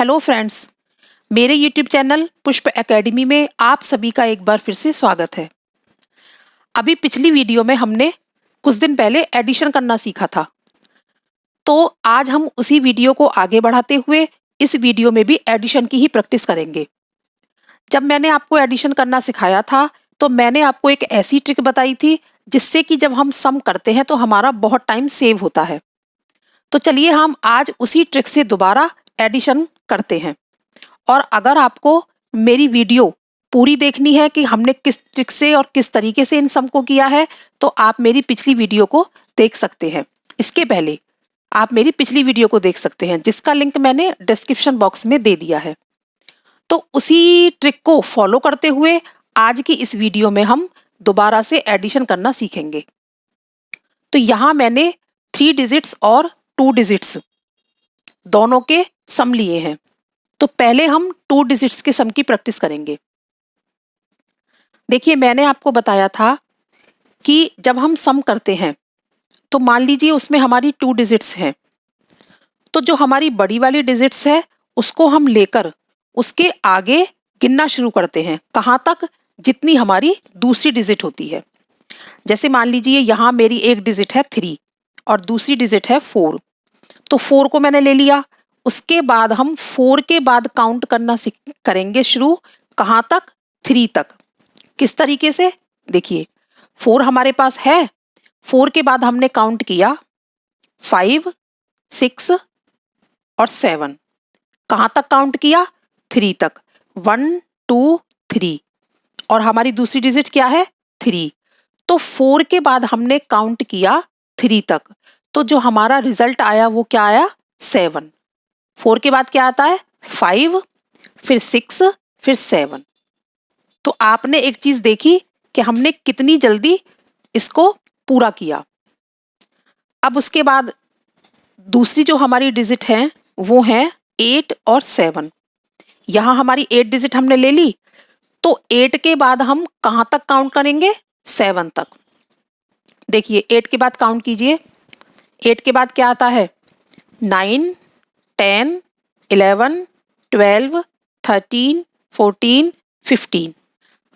Hello friends, मेरे YouTube channel पुष्प academy में आप सभी का एक बार फिर से स्वागत है। अभी पिछली वीडियो में हमने कुछ दिन पहले एडिशन करना सीखा था, तो आज हम उसी वीडियो को आगे बढ़ाते हुए इस वीडियो में भी एडिशन की ही प्रैक्टिस करेंगे। जब मैंने आपको एडिशन करना सिखाया था, तो मैंने आपको एक ऐसी ट्रिक बताई थी जिससे कि जब हम सम करते हैं तो हमारा बहुत टाइम सेव होता है। तो चलिए हम आज उसी ट्रिक से दोबारा एडिशन करते हैं। और अगर आपको मेरी वीडियो पूरी देखनी है कि हमने किस ट्रिक से और किस तरीके से इन सम को किया है, तो आप मेरी पिछली वीडियो को देख सकते हैं। इसके पहले आप मेरी पिछली वीडियो को देख सकते हैं, जिसका लिंक मैंने डिस्क्रिप्शन बॉक्स में दे दिया है। तो उसी ट्रिक को फॉलो करते हुए आज की इस वीडियो में हम दोबारा से एडिशन करना सीखेंगे। तो यहाँ मैंने 3 डिजिट्स और 2 डिजिट्स दोनों के सम लिए हैं। तो पहले हम 2 डिजिट्स के सम की प्रैक्टिस करेंगे। देखिए, मैंने आपको बताया था कि जब हम सम करते हैं तो मान लीजिए उसमें हमारी 2 डिजिट्स हैं, तो जो हमारी बड़ी वाली डिजिट्स है उसको हम लेकर उसके आगे गिनना शुरू करते हैं। कहाँ तक? जितनी हमारी दूसरी डिजिट होती है। जैसे मान लीजिए यहाँ मेरी एक डिजिट है 3 और दूसरी डिजिट है 4, तो 4 को मैंने ले लिया। उसके बाद हम 4 के बाद काउंट करना करेंगे शुरू। कहाँ तक? 3 तक। किस तरीके से? देखिए, 4 हमारे पास है, 4 के बाद हमने काउंट किया 5, 6 और 7। कहाँ तक काउंट किया? 3 तक। 1, 2, 3 और हमारी दूसरी डिजिट क्या है? 3। तो 4 के बाद हमने काउंट किया 3 तक, तो जो हमारा रिजल्ट आया वो क्या आया? 7। 4 के बाद क्या आता है? 5, फिर 6, फिर 7। तो आपने एक चीज देखी कि हमने कितनी जल्दी इसको पूरा किया। अब उसके बाद दूसरी जो हमारी डिजिट है वो है 8 और 7। यहाँ हमारी 8 डिजिट हमने ले ली, तो 8 के बाद हम कहाँ तक काउंट करेंगे? 7 तक। देखिए, 8 के बाद काउंट कीजिए। 8 के बाद क्या आता है? 9, 10, 11, 12, 13, 14, 15।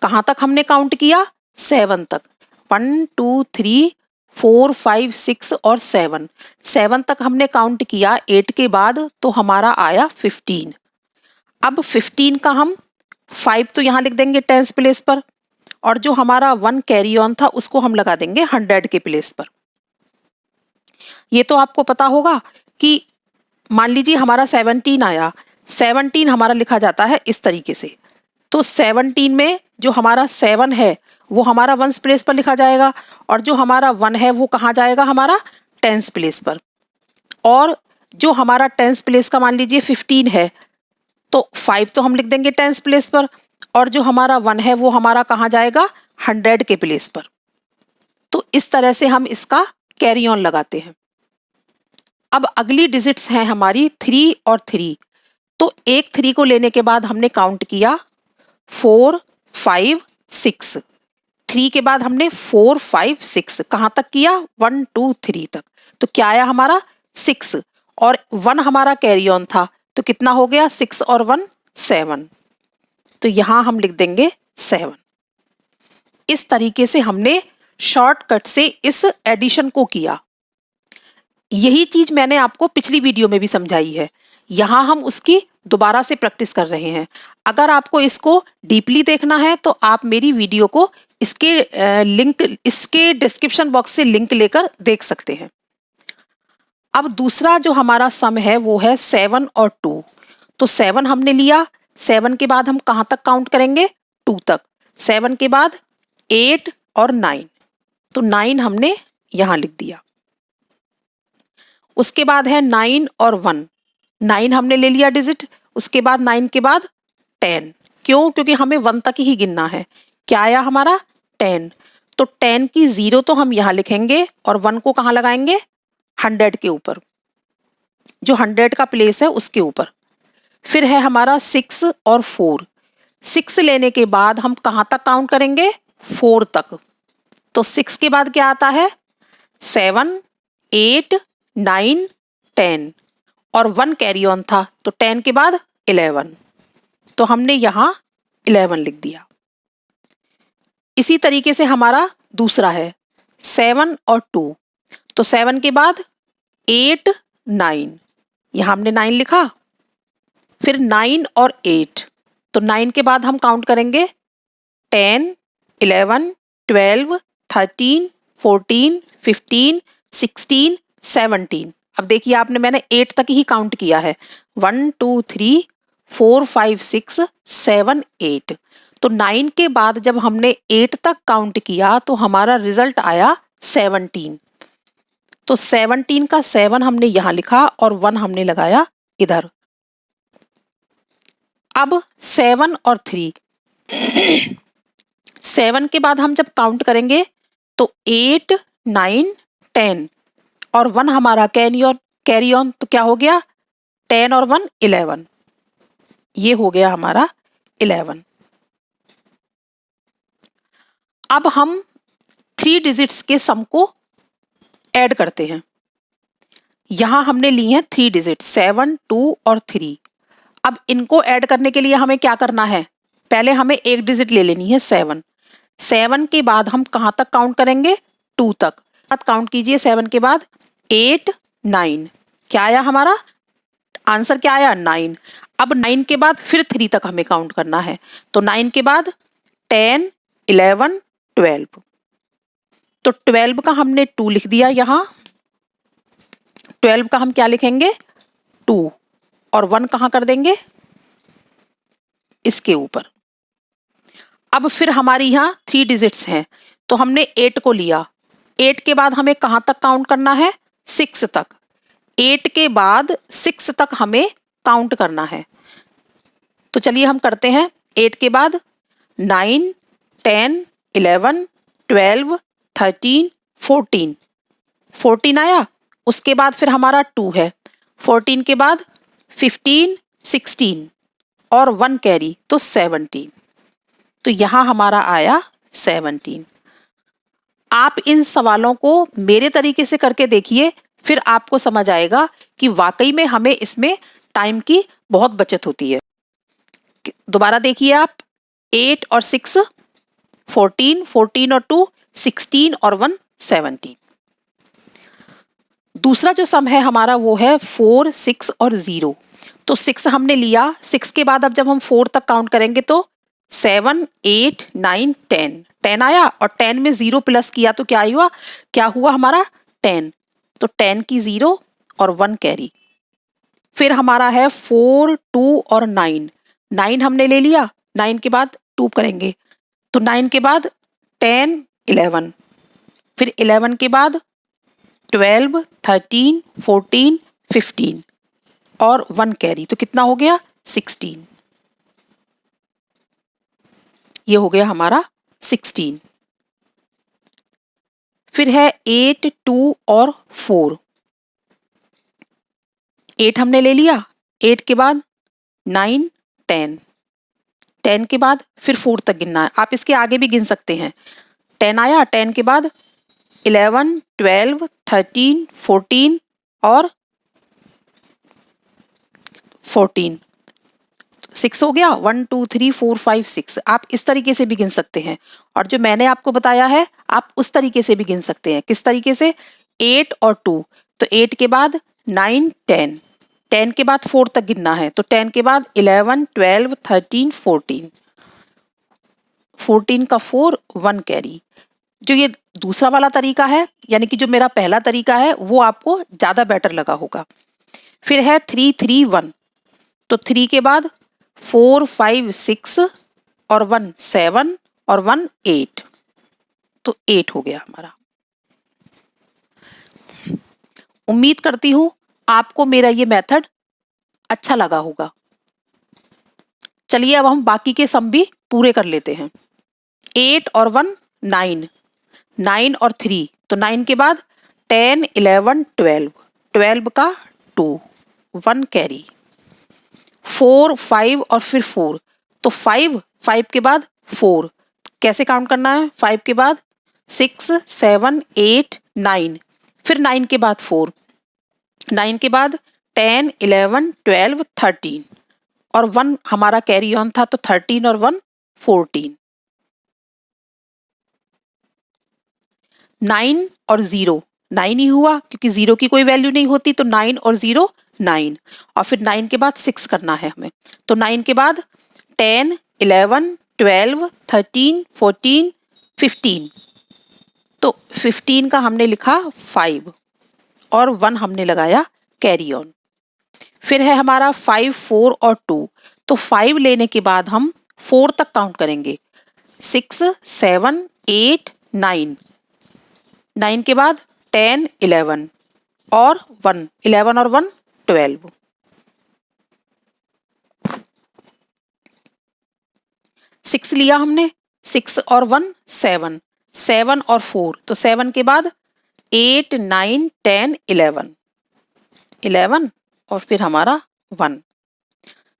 कहाँ तक हमने काउंट किया? 7 तक। 1, 2, 3, 4, 5, 6 और 7। 7 तक हमने काउंट किया 8 के बाद, तो हमारा आया 15। अब 15 का हम 5 तो यहाँ लिख देंगे 10th प्लेस पर, और जो हमारा 1 कैरी ऑन था उसको हम लगा देंगे 100 के प्लेस पर। ये तो आपको पता होगा कि मान लीजिए हमारा 17 आया। 17 हमारा लिखा जाता है इस तरीके से। तो 17 में जो हमारा 7 है वो हमारा 1st प्लेस पर लिखा जाएगा, और जो हमारा 1 है वो कहाँ जाएगा? हमारा 10th प्लेस पर। और जो हमारा 10th प्लेस का मान लीजिए 15 है, तो 5 तो हम लिख देंगे 10th प्लेस पर, और जो हमारा 1 है वो हमारा कहाँ जाएगा? 100 के प्लेस पर। तो इस तरह से हम इसका कैरी ऑन लगाते हैं। अब अगली डिजिट्स हैं हमारी 3 और 3। तो एक 3 को लेने के बाद हमने काउंट किया 4, 5, 6। 3 के बाद हमने 4, 5, 6 कहाँ तक किया? 1, 2, 3 तक। तो क्या आया हमारा? 6, और 1 हमारा कैरी ऑन था, तो कितना हो गया? 6 और 1, 7। तो यहां हम लिख देंगे 7। इस तरीके से हमने शॉर्टकट से इस एडिशन को किया। यही चीज मैंने आपको पिछली वीडियो में भी समझाई है। यहां हम उसकी दोबारा से प्रैक्टिस कर रहे हैं। अगर आपको इसको डीपली देखना है तो आप मेरी वीडियो को इसके डिस्क्रिप्शन बॉक्स से लिंक लेकर देख सकते हैं। अब दूसरा जो हमारा सम है वो है 7 और 2। तो 7 हमने लिया। 7 के बाद हम कहाँ तक काउंट करेंगे? 2 तक। 7 के बाद 8 और 9, तो 9 हमने यहाँ लिख दिया। उसके बाद है 9 और 1। 9 हमने ले लिया डिजिट। उसके बाद 9 के बाद 10। क्यों? क्योंकि हमें 1 तक ही गिनना है। क्या आया हमारा? 10। तो 10 की 0 तो हम यहाँ लिखेंगे, और 1 को कहाँ लगाएंगे? 100 के ऊपर, जो 100 का प्लेस है उसके ऊपर। फिर है हमारा 6 और 4। 6 लेने के बाद हम कहाँ तक काउंट करेंगे? 4 तक। तो 6 के बाद क्या आता है? 7, 8, 9, 10, और 1 कैरी ऑन था, तो 10 के बाद 11, तो हमने यहाँ 11 लिख दिया। इसी तरीके से हमारा दूसरा है 7 और 2, तो 7 के बाद 8, 9, यहाँ हमने 9 लिखा। फिर 9 और 8, तो 9 के बाद हम काउंट करेंगे 10, 11, 12, 13, 14, 15, 16, 17। अब देखिए आपने मैंने 8 तक ही काउंट किया है, 1 2 3 4 5 6 7 8। तो 9 के बाद जब हमने 8 तक काउंट किया तो हमारा रिजल्ट आया 17। तो 17 का 7 हमने यहाँ लिखा और 1 हमने लगाया इधर। अब 7 और 3, 7 के बाद हम जब काउंट करेंगे तो 8, 9, 10 और 1 हमारा कैरी ऑन, तो क्या हो गया 10 और 1 11, ये हो गया हमारा 11। अब हम 3 डिजिट्स के सम को ऐड करते हैं। यहां हमने ली हैं 3 डिजिट 7, 2 और 3। अब इनको ऐड करने के लिए हमें क्या करना है, पहले हमें एक डिजिट ले लेनी है 7। 7 के बाद हम कहां तक काउंट करेंगे 2 तक। काउंट कीजिए 7 के बाद 8, 9, क्या आया हमारा आंसर, क्या आया 9। अब 9 के बाद फिर 3 तक हमें काउंट करना है, तो 9 के बाद 10, 11, 12, तो 12 का हमने 2 लिख दिया यहाँ। 12 का हम क्या लिखेंगे 2 और 1 कहां कर देंगे इसके ऊपर। अब फिर हमारी यहाँ 3 डिजिट्स हैं, तो हमने 8 को लिया। 8 के बाद हमें कहां तक काउंट करना है 6 तक। 8 के बाद 6 तक हमें काउंट करना है, तो चलिए हम करते हैं। 8 के बाद 9, 10, 11, 12, 13, 14, 14 आया। उसके बाद फिर हमारा 2 है। 14 के बाद 15, 16 और 1 कैरी, तो 17। तो यहां हमारा आया 17। आप इन सवालों को मेरे तरीके से करके देखिए, फिर आपको समझ आएगा कि वाकई में हमें इसमें टाइम की बहुत बचत होती है। दोबारा देखिए आप, 8 और 6 14, 14 और 2 16 और 1 17। दूसरा जो सम है हमारा वो है 4, 6 और 0। तो 6 हमने लिया। 6 के बाद अब जब हम 4 तक काउंट करेंगे तो 7, 8, 9, 10, 10 आया और 10 में 0 प्लस किया तो क्या हुआ हमारा 10। तो 10 की 0 और 1 कैरी। फिर हमारा है 4, 2 और 9। 9 हमने ले लिया। 9 के बाद 2 करेंगे, तो 9 के बाद 10, 11, फिर 11 के बाद 12, 13, 14, 15 और 1 कैरी, तो कितना हो गया 16। ये हो गया हमारा 16। फिर है 8, 2 और 4। 8 हमने ले लिया। 8 के बाद 9, 10, 10 के बाद फिर 4 तक गिनना है। आप इसके आगे भी गिन सकते हैं। 10 आया। 10 के बाद 11, 12, 13, 14 और 14, 6 हो गया। 1 2 3 4 5 6। आप इस तरीके से भी गिन सकते हैं, और जो मैंने आपको बताया है आप उस तरीके से भी गिन सकते हैं। किस तरीके से 8 और 2, तो 8 के बाद 9, 10, 10 के बाद 4 तक गिनना है, तो 10 के बाद 11, 12, 13, 14, 14 का 4, 1 कैरी। जो ये दूसरा वाला तरीका है, यानी कि जो मेरा पहला तरीका है, वो आपको ज्यादा बेटर लगा होगा। फिर है 3 3 1। तो 3 के बाद 4 5 6 और 1 7 और 1 8, तो 8 हो गया हमारा। उम्मीद करती हूं आपको मेरा ये मेथड अच्छा लगा होगा। चलिए अब हम बाकी के सम भी पूरे कर लेते हैं। 8 और 1 9, 9 और 3, तो 9 के बाद 10, 11, 12, 12 का 2, 1 कैरी। 4 5 और फिर 4, तो 5 के बाद 4, कैसे काउंट करना है 5 के बाद 6 7 8 9, फिर 9 के बाद 4, 9 के बाद 10 11 12 13 और 1 हमारा कैरी ऑन था, तो 13 और 1 14। 9 और 0, 9 ही हुआ क्योंकि 0 की कोई वैल्यू नहीं होती, तो 9 और 0 9, और फिर 9 के बाद 6 करना है हमें, तो 9 के बाद 10 11 12 13 14 15, तो 15 का हमने लिखा 5 और 1 हमने लगाया कैरी ऑन। फिर है हमारा 5 4 और 2, तो 5 लेने के बाद हम 4 तक काउंट करेंगे, 6 7 8 9, 9 के बाद 10 11 और 1, 11 और 1 12, 6 लिया हमने, 6 और 1 7, 7 और 4, तो 7 के बाद 8 9 10 11, 11 और फिर हमारा 1,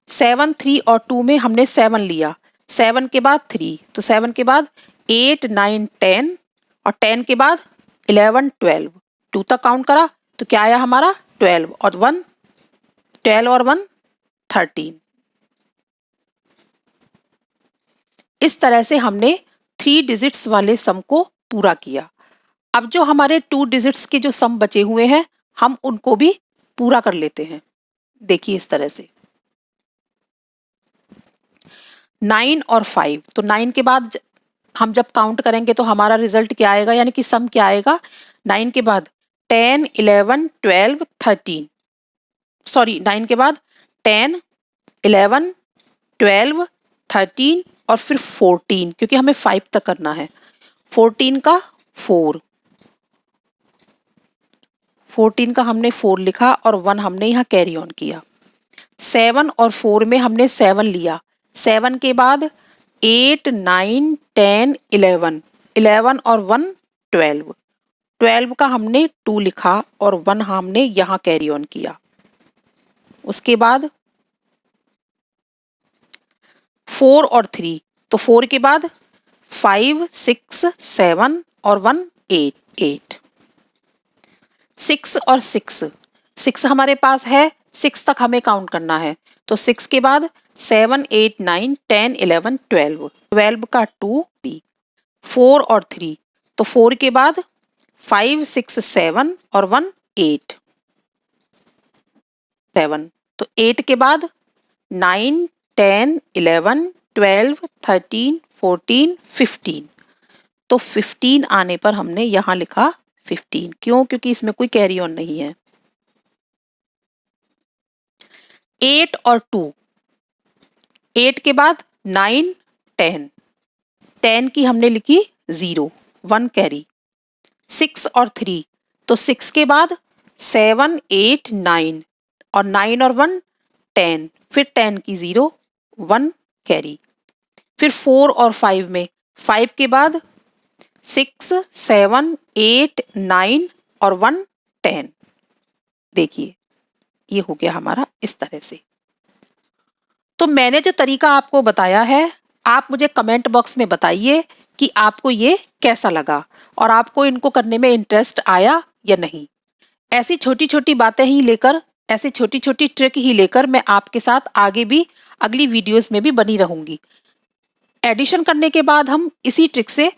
7 3 और 2 में हमने 7 लिया, 7 के बाद 3, तो 7 के बाद 8 9 10 और 10 के बाद 11 12, 2 तक काउंट करा तो क्या आया हमारा 12 और 1, 12 और 1 13। इस तरह से हमने 3 डिजिट्स वाले सम को पूरा किया। अब जो हमारे 2 डिजिट्स के जो सम बचे हुए हैं हम उनको भी पूरा कर लेते हैं। देखिए इस तरह से 9 और 5, तो 9 के बाद हम जब काउंट करेंगे तो हमारा रिजल्ट क्या आएगा, यानी कि सम क्या आएगा, 9 के बाद 10 11 12 13, सॉरी 9 के बाद 10 11 12 13 और फिर 14, क्योंकि हमें 5 तक करना है, 14 का 4, 14 का हमने 4 लिखा और 1 हमने यहाँ कैरी ऑन किया। 7 और 4 में हमने 7 लिया, 7 के बाद 8 9 10 11, 11 और 1 12, 12 का हमने 2 लिखा और 1 हमने यहाँ कैरी ऑन किया। उसके बाद 4 और 3, तो 4 के बाद 5 6 7 और 1 8 8, 6 और 6, 6 हमारे पास है, 6 तक हमें काउंट करना है, तो 6 के बाद 7 8 9 10 11 12, 12 का 2 3, 4 और 3, तो 4 के बाद 5 6 7 और 1 8 7, तो 8 के बाद 9 10 11 12 13 14 15, तो 15 आने पर हमने यहाँ लिखा 15, क्यों, क्योंकि इसमें कोई कैरी ऑन नहीं है। 8 और 2, 8 के बाद 9 10, 10 की हमने लिखी 0 1 कैरी, 6 और 3, तो 6 के बाद 7 8 9 और 9 और 1 10, फिर 10 की 0 1 कैरी, फिर 4 और 5 में 5 के बाद 6 7 8 9 और 1 10, देखिए ये हो गया हमारा इस तरह से। तो मैंने जो तरीका आपको बताया है, आप मुझे कमेंट बॉक्स में बताइए कि आपको ये कैसा लगा और आपको इनको करने में इंटरेस्ट आया या नहीं। ऐसी छोटी छोटी बातें ही लेकर, ऐसी छोटी छोटी ट्रिक ही लेकर मैं आपके साथ आगे भी अगली वीडियोस में भी बनी रहूंगी। एडिशन करने के बाद हम इसी ट्रिक से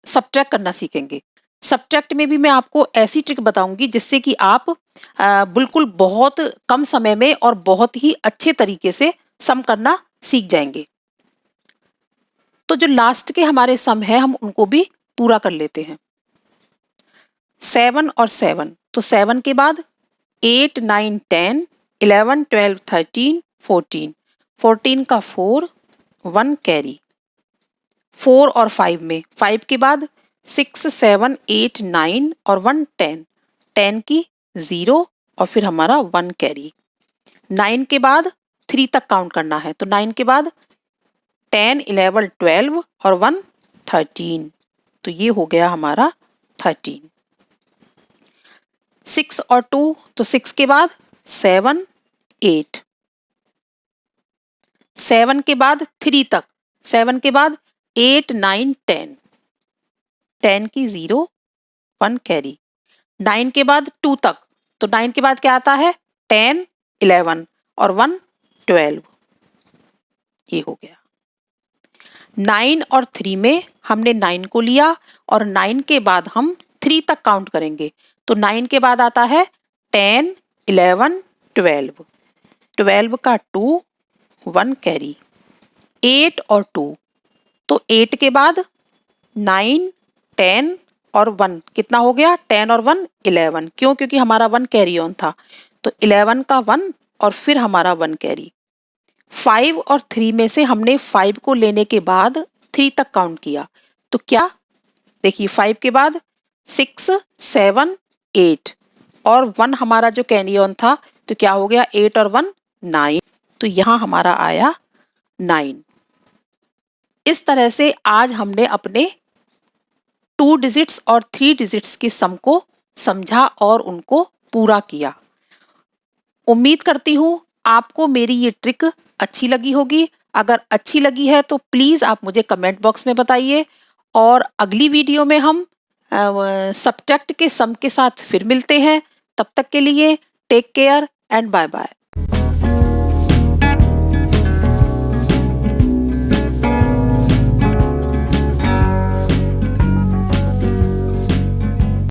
सब्ट्रैक्ट करना सीखेंगे। सब्ट्रैक्ट में भी मैं आपको ऐसी ट्रिक बताऊंगी जिससे कि आप बिल्कुल बहुत कम समय में और बहुत ही अच्छे तरीके से सम करना सीख जाएंगे। तो जो लास्ट के हमारे सम है हम उनको भी पूरा कर लेते हैं। 7 और 7, तो 7 के बाद 8 9 10 11 12 13 14, 14 का 4 1 कैरी, 4 और 5 में 5 के बाद 6 7 8 9 और 1 10, 10 की 0 और फिर हमारा 1 कैरी, 9 के बाद 3 तक काउंट करना है, तो 9 के बाद 10 11 12 और 1 13, तो ये हो गया हमारा 13। 6 और 2, तो 6 के बाद 7 8, 7 के बाद 3 तक, 7 के बाद 8 9 10, 10 की 0 1 कैरी, 9 के बाद 2 तक, तो 9 के बाद क्या आता है 10 11 और 1 12, ये हो गया। 9 और 3 में हमने 9 को लिया और 9 के बाद हम 3 तक काउंट करेंगे। तो 9 के बाद आता है 10, 11, 12। 12 का 2, 1 कैरी। 8 और 2, तो 8 के बाद 9, 10 और 1 कितना हो गया? 10 और 1 11। क्यों? क्योंकि हमारा 1 कैरी ऑन था। तो 11 का 1 और फिर हमारा 1 कैरी। 5 और 3 में से हमने 5 को लेने के बाद 3 तक काउंट किया। तो क्या? देखिए 5 के बाद 6, 7, 8 और 1 हमारा जो कैरी ऑन था, तो क्या हो गया? 8 और 1 9। तो यहाँ हमारा आया 9। इस तरह से आज हमने अपने 2 डिजिट्स और 3 डिजिट्स के सम को समझा और उनको पूरा किया। उम्मीद करती हूँ आपको मेरी ये ट्रिक अच्छी लगी होगी। अगर अच्छी लगी है तो प्लीज़ आप मुझे कमेंट बॉक्स में बताइए और अगली वीडियो में हम सब्ट्रैक्ट के सम के साथ फिर मिलते हैं। तब तक के लिए take care and bye bye.